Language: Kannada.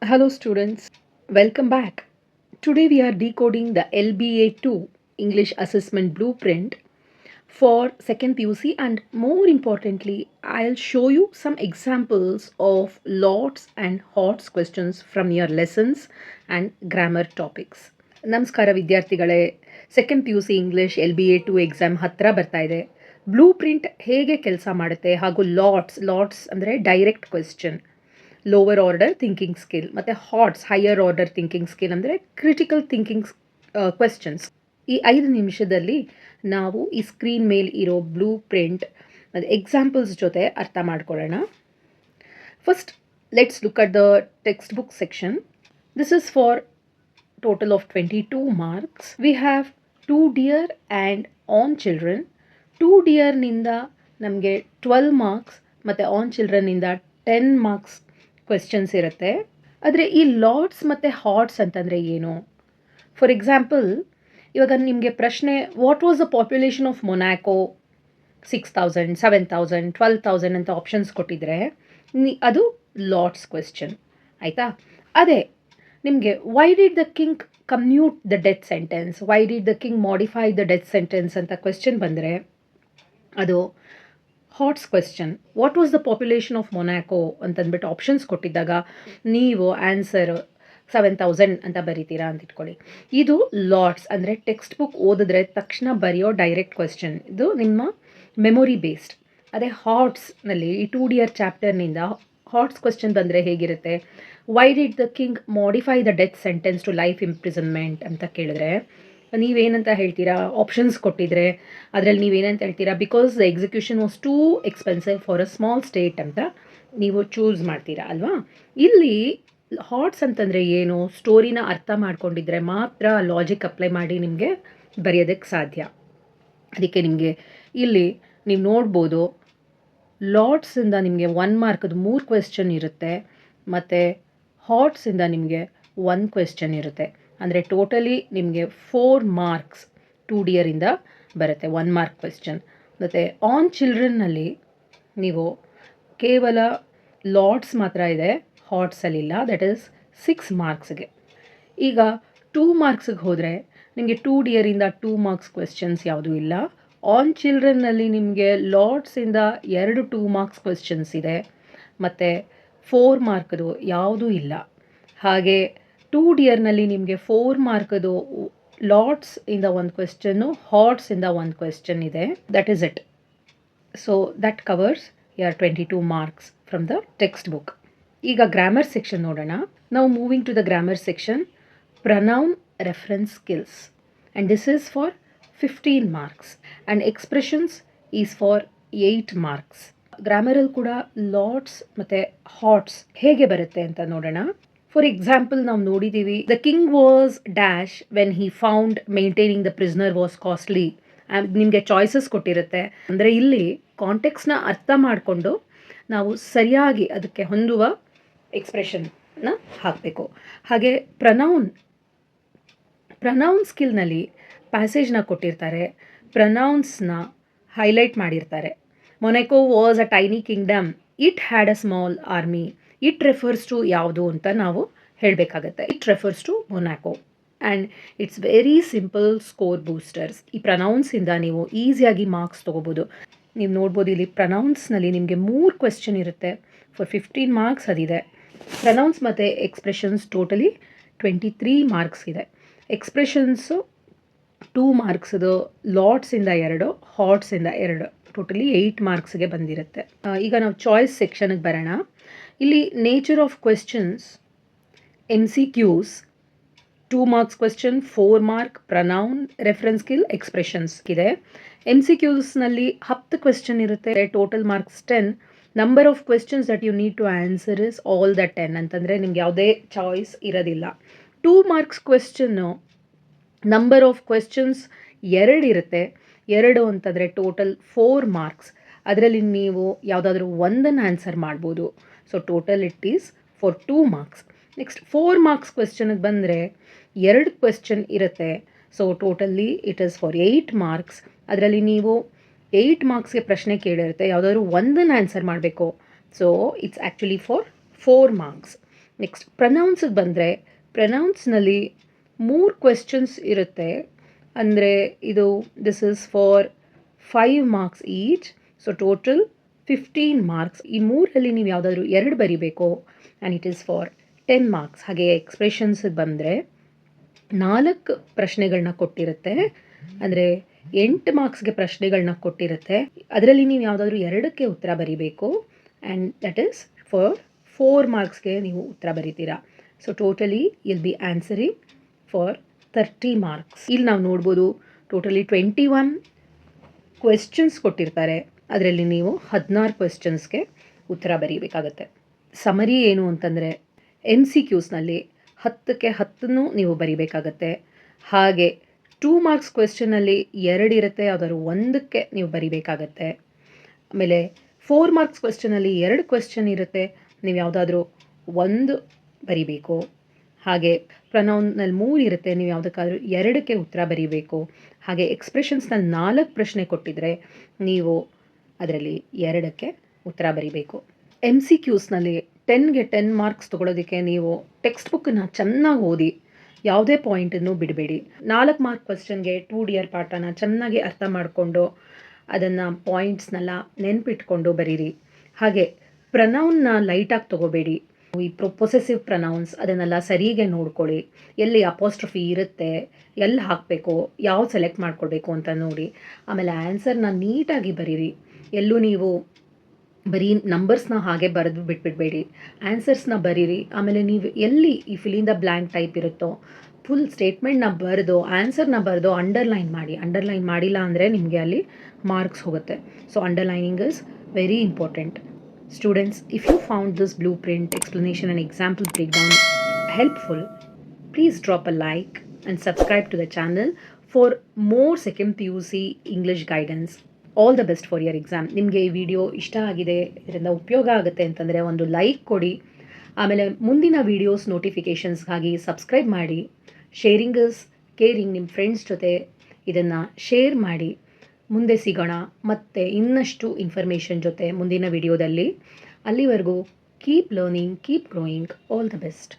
Hello, students. Welcome back. Today we are decoding the LBA2 English Assessment Blueprint for 2nd PUC, and more importantly, I'll show you some examples of lots and HOTS questions from your lessons and grammar topics. ನಮಸ್ಕಾರ ವಿದ್ಯಾರ್ಥಿಗಳೇ, 2nd PUC English LBA2 exam ಹತ್ತಿರ ಬರ್ತಾ ಇದೆ. ಬ್ಲೂ ಪ್ರಿಂಟ್ ಹೇಗೆ ಕೆಲಸ ಮಾಡುತ್ತೆ ಹಾಗೂ ಲಾಟ್ಸ್ ಅಂದರೆ direct question, lower order thinking skill, ಮತ್ತು HOTS higher order thinking skill ಅಂದರೆ ಕ್ರಿಟಿಕಲ್ ಥಿಂಕಿಂಗ್ ಕ್ವೆಶ್ಚನ್ಸ್. ಈ 5 ನಿಮಿಷದಲ್ಲಿ ನಾವು ಈ ಸ್ಕ್ರೀನ್ ಮೇಲೆ ಇರೋ ಬ್ಲೂ ಪ್ರಿಂಟ್ ಮತ್ತು ಎಕ್ಸಾಂಪಲ್ಸ್ ಜೊತೆ ಅರ್ಥ ಮಾಡ್ಕೊಳ್ಳೋಣ. First let's look at the text book section. This is for total of 22 marks. We have 2 dear and on children. 2 dear ನಿಂದ ನಮಗೆ 12 ಮಾರ್ಕ್ಸ್ ಮತ್ತು ಆನ್ ಚಿಲ್ಡ್ರನ್ನಿಂದ 10 ಮಾರ್ಕ್ಸ್ ಕ್ವೆಶ್ಚನ್ಸ್ ಇರುತ್ತೆ. ಆದರೆ ಈ ಲಾಟ್ಸ್ ಮತ್ತು ಹಾಟ್ಸ್ ಅಂತಂದರೆ ಏನು? ಫಾರ್ ಎಕ್ಸಾಂಪಲ್, ಇವಾಗ ನಿಮಗೆ ಪ್ರಶ್ನೆ, what was the population of Monaco? 6,000, 7,000, 12,000 ಅಂತ ಆಪ್ಷನ್ಸ್ ಕೊಟ್ಟಿದ್ರೆ ಅದು ಲಾಟ್ಸ್ ಕ್ವೆಶ್ಚನ್ ಆಯಿತಾ. ಅದೇ ನಿಮಗೆ why did the king commute the death sentence, why did the king modify the death sentence ಅಂತ ಕ್ವೆಶ್ಚನ್ ಬಂದರೆ ಅದು HOTS question. What was the population of Monaco ಅಂತಂದ್ಬಿಟ್ಟು ಆಪ್ಷನ್ಸ್ ಕೊಟ್ಟಿದ್ದಾಗ ನೀವು ಆನ್ಸರ್ 7,000 ಅಂತ ಬರೀತೀರಾ ಅಂತ ಇಟ್ಕೊಳ್ಳಿ. ಇದು ಲಾಟ್ಸ್ ಅಂದರೆ ಟೆಕ್ಸ್ಟ್ ಬುಕ್ ಓದಿದ್ರೆ ತಕ್ಷಣ ಬರೆಯೋ ಡೈರೆಕ್ಟ್ ಕ್ವೆಶ್ಚನ್, ಇದು ನಿಮ್ಮ ಮೆಮೊರಿ ಬೇಸ್ಡ್. ಅದೇ ಹಾಟ್ಸ್ನಲ್ಲಿ ಈ 2 ಡಿಯರ್ ಚಾಪ್ಟರ್ನಿಂದ ಹಾಟ್ಸ್ ಕ್ವೆಶ್ಚನ್ ಬಂದರೆ ಹೇಗಿರುತ್ತೆ? Why did the king modify the death sentence to life imprisonment ಅಂತ ಕೇಳಿದ್ರೆ ನೀವೇನಂತ ಹೇಳ್ತೀರಾ? ಆಪ್ಷನ್ಸ್ ಕೊಟ್ಟಿದ್ರೆ ಅದರಲ್ಲಿ ನೀವೇನಂತ ಹೇಳ್ತೀರಾ? Because the execution was too expensive for a small state ಅಂತ ನೀವು ಚೂಸ್ ಮಾಡ್ತೀರಾ ಅಲ್ವಾ. ಇಲ್ಲಿ ಹಾಟ್ಸ್ ಅಂತಂದರೆ ಏನು? ಸ್ಟೋರಿನ ಅರ್ಥ ಮಾಡ್ಕೊಂಡಿದ್ರೆ ಮಾತ್ರ ಲಾಜಿಕ್ ಅಪ್ಲೈ ಮಾಡಿ ನಿಮಗೆ ಬರೆಯೋದಕ್ಕೆ ಸಾಧ್ಯ. ಅದಕ್ಕೆ ನಿಮಗೆ ಇಲ್ಲಿ ನೀವು ನೋಡ್ಬೋದು, ಲಾಟ್ಸಿಂದ ನಿಮಗೆ 1 ಮಾರ್ಕದು 3 ಕ್ವೆಶ್ಚನ್ ಇರುತ್ತೆ, ಮತ್ತು ಹಾಟ್ಸಿಂದ ನಿಮಗೆ 1 ಕ್ವೆಶ್ಚನ್ ಇರುತ್ತೆ. ಅಂದರೆ ಟೋಟಲಿ ನಿಮಗೆ 4 ಮಾರ್ಕ್ಸ್ 2 ಡಿಯರಿಂದ ಬರುತ್ತೆ, 1 ಮಾರ್ಕ್ ಕ್ವೆಶ್ಚನ್. ಮತ್ತು ಆನ್ ಚಿಲ್ಡ್ರನ್ನಲ್ಲಿ ನೀವು ಕೇವಲ ಲಾಟ್ಸ್ ಮಾತ್ರ ಇದೆ, ಹಾಟ್ಸಲ್ಲಿಲ್ಲ. That is 6 ಮಾರ್ಕ್ಸ್ಗೆ. ಈಗ 2 ಮಾರ್ಕ್ಸಿಗೆ ಹೋದರೆ ನಿಮಗೆ 2 ಡಿಯರಿಂದ 2 ಮಾರ್ಕ್ಸ್ ಕ್ವೆಶ್ಚನ್ಸ್ ಯಾವುದೂ ಇಲ್ಲ. ಆನ್ ಚಿಲ್ಡ್ರನ್ನಲ್ಲಿ ನಿಮಗೆ ಲಾಟ್ಸಿಂದ 2 ಮಾರ್ಕ್ಸ್ ಕ್ವೆಶ್ಚನ್ಸ್ ಇದೆ, ಮತ್ತು 4 ಮಾರ್ಕದು ಯಾವುದೂ ಇಲ್ಲ. ಹಾಗೆ 2 ಡಿಯರ್ನಲ್ಲಿ ನಿಮಗೆ 4 ಮಾರ್ಕದು ಲಾಟ್ಸಿಂದ 1 ಕ್ವೆಶ್ಚನ್ನು, ಹಾಟ್ಸಿಂದ 1 ಕ್ವೆಶ್ಚನ್ ಇದೆ. That is it. So that covers your 22 marks from the text book. ಈಗ ಗ್ರಾಮರ್ ಸೆಕ್ಷನ್ ನೋಡೋಣ. ನಾವು moving to the grammar section. Pronoun reference skills, and this is for 15 marks, and expressions is for 8 marks. ಗ್ರಾಮರಲ್ಲಿ ಕೂಡ ಲಾಟ್ಸ್ ಮತ್ತು ಹಾಟ್ಸ್ ಹೇಗೆ ಬರುತ್ತೆ ಅಂತ ನೋಡೋಣ. ಫಾರ್ ಎಕ್ಸಾಂಪಲ್, ನಾವು ನೋಡಿದ್ದೀವಿ, the king was dash when he found maintaining the prisoner was costly. ನಿಮಗೆ ಚಾಯ್ಸಸ್ ಕೊಟ್ಟಿರುತ್ತೆ. ಅಂದರೆ ಇಲ್ಲಿ ಕಾಂಟೆಕ್ಸ್ನ ಅರ್ಥ ಮಾಡಿಕೊಂಡು ನಾವು ಸರಿಯಾಗಿ ಅದಕ್ಕೆ ಹೊಂದುವ ಎಕ್ಸ್ಪ್ರೆಷನ್ನ ಹಾಕಬೇಕು. ಹಾಗೆ ಪ್ರನೌನ್ ಸ್ಕಿಲ್ನಲ್ಲಿ ಪ್ಯಾಸೇಜ್ನ ಕೊಟ್ಟಿರ್ತಾರೆ, ಪ್ರನೌನ್ಸ್ನ ಹೈಲೈಟ್ ಮಾಡಿರ್ತಾರೆ. Monaco was a tiny kingdom, it had a small army. It refers to ಯಾವುದು ಅಂತ ನಾವು ಹೇಳಬೇಕಾಗತ್ತೆ. It refers to Monaco, and it's very simple score boosters. ಈ ಪ್ರನೌನ್ಸಿಂದ ನೀವು ಈಸಿಯಾಗಿ ಮಾರ್ಕ್ಸ್ ತೊಗೋಬೋದು. ನೀವು ನೋಡ್ಬೋದು, ಇಲ್ಲಿ ಪ್ರನೌನ್ಸ್ನಲ್ಲಿ ನಿಮಗೆ 3 ಕ್ವೆಶ್ಚನ್ ಇರುತ್ತೆ. ಫಾರ್ 15 ಮಾರ್ಕ್ಸ್ ಅದಿದೆ. ಪ್ರನೌನ್ಸ್ ಮತ್ತು ಎಕ್ಸ್ಪ್ರೆಷನ್ಸ್ ಟೋಟಲಿ 23 ಮಾರ್ಕ್ಸ್ ಇದೆ. ಎಕ್ಸ್ಪ್ರೆಷನ್ಸು 2 ಮಾರ್ಕ್ಸ್ದು, ಲಾಟ್ಸಿಂದ 2, ಹಾಟ್ಸಿಂದ 2, ಟೋಟಲಿ 8 ಮಾರ್ಕ್ಸ್ಗೆ ಬಂದಿರುತ್ತೆ. ಈಗ ನಾವು ಚಾಯ್ಸ್ ಸೆಕ್ಷನ್ಗೆ ಬರೋಣ. ಇಲ್ಲಿ nature of questions, MCQs 2 marks question, 4 mark, pronoun, reference skill, expressions ಇದೆ. MCQsನಲ್ಲಿ 10 ಕ್ವೆಶ್ಚನ್ ಇರುತ್ತೆ, total marks 10. Number of questions that you need to answer is all the 10, ಅಂತಂದರೆ ನಿಮ್ಗೆ ಯಾವುದೇ ಚಾಯ್ಸ್ ಇರೋದಿಲ್ಲ. 2 ಮಾರ್ಕ್ಸ್ ಕ್ವೆಶ್ಚನ್ನು, ನಂಬರ್ ಆಫ್ ಕ್ವೆಶ್ಚನ್ಸ್ 2 ಇರುತ್ತೆ. 2 ಅಂತಂದರೆ ಟೋಟಲ್ 4 ಮಾರ್ಕ್ಸ್. ಅದರಲ್ಲಿ ನೀವು ಯಾವುದಾದ್ರೂ ಒಂದನ್ನು ಆನ್ಸರ್ ಮಾಡ್ಬೋದು. So total it is for 2 marks. Next 4 marks ಕ್ವೆಶ್ಚನ್ಗೆ ಬಂದರೆ 2 ಕ್ವೆಶ್ಚನ್ ಇರುತ್ತೆ. So totally it is for 8 marks. ಅದರಲ್ಲಿ ನೀವು 8 ಮಾರ್ಕ್ಸ್ಗೆ ಪ್ರಶ್ನೆ ಕೇಳಿರುತ್ತೆ, ಯಾವುದಾದ್ರೂ ಒಂದನ್ನು ಆನ್ಸರ್ ಮಾಡಬೇಕು. So it's actually for 4 marks. Next ಪ್ರನೌನ್ಸಿಗೆ ಬಂದರೆ ಪ್ರನೌನ್ಸ್ನಲ್ಲಿ 3 ಕ್ವೆಶ್ಚನ್ಸ್ ಇರುತ್ತೆ. ಅಂದರೆ ಇದು this is for 5 marks each. So total 15 marks. ಈ 3ರಲ್ಲಿ ನೀವು ಯಾವುದಾದ್ರೂ 2 ಬರಿಬೇಕು and it is for 10 marks. ಹಾಗೆ ಎಕ್ಸ್ಪ್ರೆಷನ್ಸಿಗೆ ಬಂದರೆ 4 ಪ್ರಶ್ನೆಗಳನ್ನ ಕೊಟ್ಟಿರುತ್ತೆ. ಅಂದರೆ 8 ಮಾರ್ಕ್ಸ್ಗೆ ಪ್ರಶ್ನೆಗಳನ್ನ ಕೊಟ್ಟಿರುತ್ತೆ. ಅದರಲ್ಲಿ ನೀವು ಯಾವುದಾದ್ರೂ 2ಕ್ಕೆ ಉತ್ತರ ಬರಿಬೇಕು ಆ್ಯಂಡ್ ದಟ್ ಈಸ್ ಫಾರ್ 4 ಮಾರ್ಕ್ಸ್ಗೆ ನೀವು ಉತ್ತರ ಬರಿತೀರಾ. So totally will be answering for 30 marks. ಇಲ್ಲಿ ನಾವು ನೋಡ್ಬೋದು ಟೋಟಲಿ 21 ಕ್ವೆಶ್ಚನ್ಸ್ ಕೊಟ್ಟಿರ್ತಾರೆ. ಅದರಲ್ಲಿ ನೀವು 16 ಕ್ವೆಶ್ಚನ್ಸ್ಗೆ ಉತ್ತರ ಬರೀಬೇಕಾಗತ್ತೆ. ಸಮರಿ ಏನು ಅಂತಂದರೆ MCQಸ್ನಲ್ಲಿ 10ಕ್ಕೆ 10 ನೀವು ಬರಿಬೇಕಾಗತ್ತೆ. ಹಾಗೆ 2 ಮಾರ್ಕ್ಸ್ ಕ್ವೆಶ್ಚನಲ್ಲಿ 2 ಇರುತ್ತೆ, ಯಾವುದಾದ್ರು 1ಕ್ಕೆ ನೀವು ಬರಿಬೇಕಾಗತ್ತೆ. ಆಮೇಲೆ 4 ಮಾರ್ಕ್ಸ್ ಕ್ವೆಶ್ಚನಲ್ಲಿ 2 ಕ್ವೆಶ್ಚನ್ ಇರುತ್ತೆ, ನೀವು ಯಾವುದಾದ್ರೂ 1 ಬರಿಬೇಕು. ಹಾಗೆ ಪ್ರನೌನ್ನಲ್ಲಿ 3 ಇರುತ್ತೆ, ನೀವು ಯಾವುದಕ್ಕಾದ್ರೂ 2ಕ್ಕೆ ಉತ್ತರ ಬರೀಬೇಕು. ಹಾಗೆ ಎಕ್ಸ್ಪ್ರೆಷನ್ಸ್ನಲ್ಲಿ 4 ಪ್ರಶ್ನೆ ಕೊಟ್ಟಿದ್ರೆ ನೀವು ಅದರಲ್ಲಿ 2ಕ್ಕೆ ಉತ್ತರ ಬರೀಬೇಕು. MCQಸ್ನಲ್ಲಿ 10ಗೆ 10 ಮಾರ್ಕ್ಸ್ ತೊಗೊಳೋದಕ್ಕೆ ನೀವು ಟೆಕ್ಸ್ಟ್ ಬುಕ್ಕನ್ನು ಚೆನ್ನಾಗಿ ಓದಿ, ಯಾವುದೇ ಪಾಯಿಂಟನ್ನು ಬಿಡಬೇಡಿ. 4 ಮಾರ್ಕ್ ಕ್ವೆಶ್ಚನ್ಗೆ 2DR ಪಾಠನ ಚೆನ್ನಾಗಿ ಅರ್ಥ ಮಾಡಿಕೊಂಡು ಅದನ್ನು ಪಾಯಿಂಟ್ಸ್ನೆಲ್ಲ ನೆನಪಿಟ್ಕೊಂಡು ಬರೀರಿ. ಹಾಗೆ ಪ್ರನೌನ್ನ ಲೈಟಾಗಿ ತೊಗೋಬೇಡಿ. ಈ ಪೊಸೆಸಿವ್ ಪ್ರನೌನ್ಸ್ ಅದನ್ನೆಲ್ಲ ಸರಿಗೆ ನೋಡ್ಕೊಳ್ಳಿ. ಎಲ್ಲಿ ಅಪಾಸ್ಟ್ರಫಿ ಇರುತ್ತೆ, ಎಲ್ಲಿ ಹಾಕಬೇಕು, ಯಾವ್ದು ಸೆಲೆಕ್ಟ್ ಮಾಡ್ಕೊಳ್ಬೇಕು ಅಂತ ನೋಡಿ. ಆಮೇಲೆ ಆನ್ಸರ್ನ ನೀಟಾಗಿ ಬರೀರಿ. ಎಲ್ಲೂ ನೀವು ಬರೀ ನಂಬರ್ಸ್ನ ಹಾಗೆ ಬರೆದು ಬಿಟ್ಬಿಡಬೇಡಿ, ಆನ್ಸರ್ಸ್ನ ಬರೀರಿ. ಆಮೇಲೆ ನೀವು ಎಲ್ಲಿ ಈ ಫಿಲ್ ದ ಬ್ಲ್ಯಾಂಕ್ ಟೈಪ್ ಇರುತ್ತೋ ಫುಲ್ ಸ್ಟೇಟ್ಮೆಂಟ್ನ ಬರೆದು ಆನ್ಸರ್ನ ಬರೆದು ಅಂಡರ್ಲೈನ್ ಮಾಡಿ. ಅಂಡರ್ಲೈನ್ ಮಾಡಿಲ್ಲ ಅಂದರೆ ನಿಮಗೆ ಅಲ್ಲಿ ಮಾರ್ಕ್ಸ್ ಹೋಗುತ್ತೆ. So underlining is very important. Students, if you found this blueprint explanation and example breakdown helpful, please drop a like and subscribe to the channel for more second PUC English guidance. All the best for your exam. ನಿಮಗೆ ಈ ವಿಡಿಯೋ ಇಷ್ಟ ಆಗಿದೆ, ಇದರಿಂದ ಉಪಯೋಗ ಆಗುತ್ತೆ ಅಂತಂದರೆ ಒಂದು ಲೈಕ್ ಕೊಡಿ. ಆಮೇಲೆ ಮುಂದಿನ ವೀಡಿಯೋಸ್ ನೋಟಿಫಿಕೇಷನ್ಸ್ಗಾಗಿ ಸಬ್ಸ್ಕ್ರೈಬ್ ಮಾಡಿ. Sharing is caring. ನಿಮ್ಮ ಫ್ರೆಂಡ್ಸ್ ಜೊತೆ ಇದನ್ನು ಶೇರ್ ಮಾಡಿ. ಮುಂದೆ ಸಿಗೋಣ ಮತ್ತೆ ಇನ್ನಷ್ಟು ಇನ್ಫಾರ್ಮೇಷನ್ ಜೊತೆ ಮುಂದಿನ ವಿಡಿಯೋದಲ್ಲಿ. ಅಲ್ಲಿವರೆಗೂ keep learning, keep growing. All the best.